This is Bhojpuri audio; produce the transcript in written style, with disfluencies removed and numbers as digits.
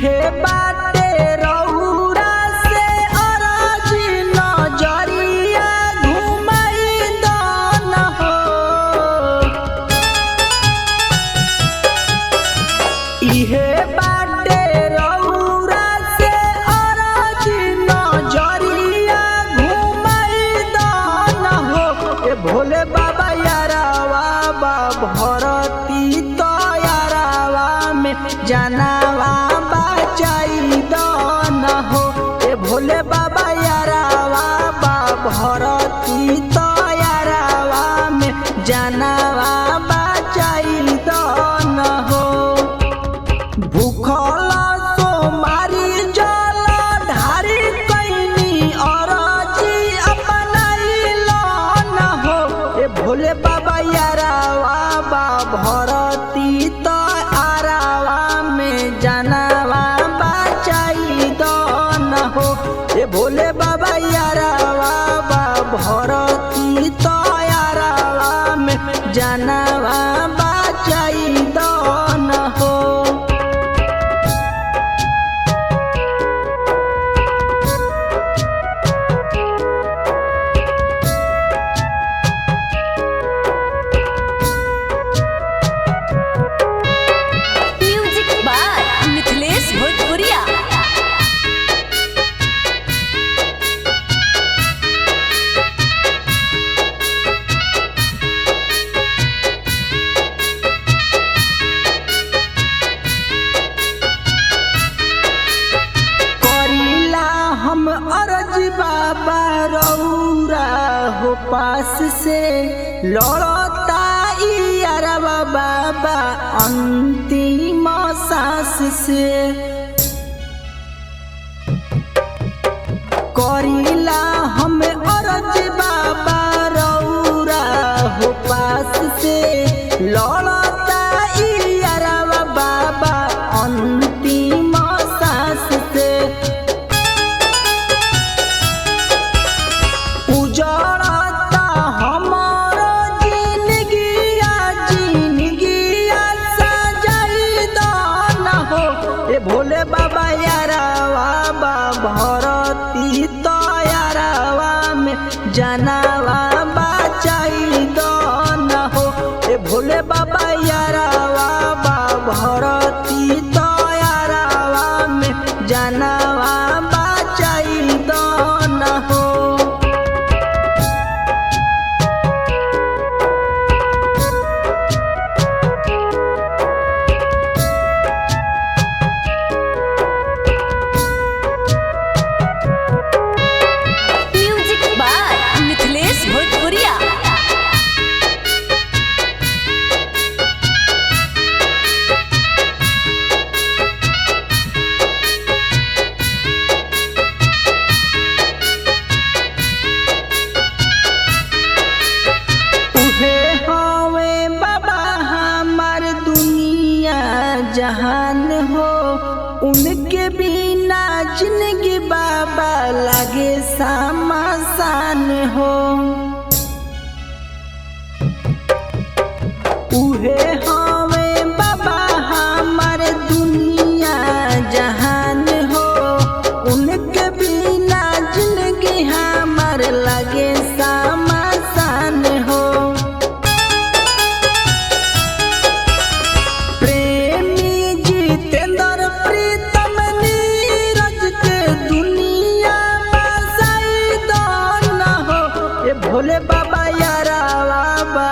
इहे बाटे रउरा से अरजी नजरिया घुमाई दन हो। इहे बाटे रउरा से अरजी नजरिया घुमाई दन हो। ए भोले बाबा यारावा बा भरती तो यारावा में जनावा भोले बाबा यारावा बा भरती तो यारावा में जनावा बचाई दन हो। भूखल सोमारी जल ढारी कैनी अरजी अपनाइलन हो। ए भोले बाबा यारावा बा भरती तो यारावा में जनावा बचाई दन हो। ए भोले बाबा यारावा बा भरती तो यारावा में जनावा बचाई दन हो। म्यूजिक बाय मिथिलेश भोजपुरिया। हम अरज बाबा रउरा हो पास से लड़ता यारवा बाबा अंतिम सांस से। करीला हम अरज बाबा रउरा हो पास से लड़ता यारवा बाबा अंतिम सांस से। उजड़ता हमारा जिंदगिया जिंदगिया सजाई दन हो। ए भोले बाबा यारावा बा भरती तो यारावा में जनावा बचाई दन हो। ए भोले बाबा यारावा बा भरती तो यारावा में जनावा बचाई दन हो। म्यूजिक बाय मिथिलेश भोजपुरिया। उहे हवे बाबा हमार दुनिया जहान हो। उनके बिना जिंदगी बाबा लागे सामासान हो। उहे हवे बाबा हमार दुनिया जहान हो। उनके बिना जिंदगी हमार लागे सामासान हो। प्रेमी जितेंद्र प्रीतम नीरज के दुनिया बसाई दन हो। ए भोले बाबा यारावा बा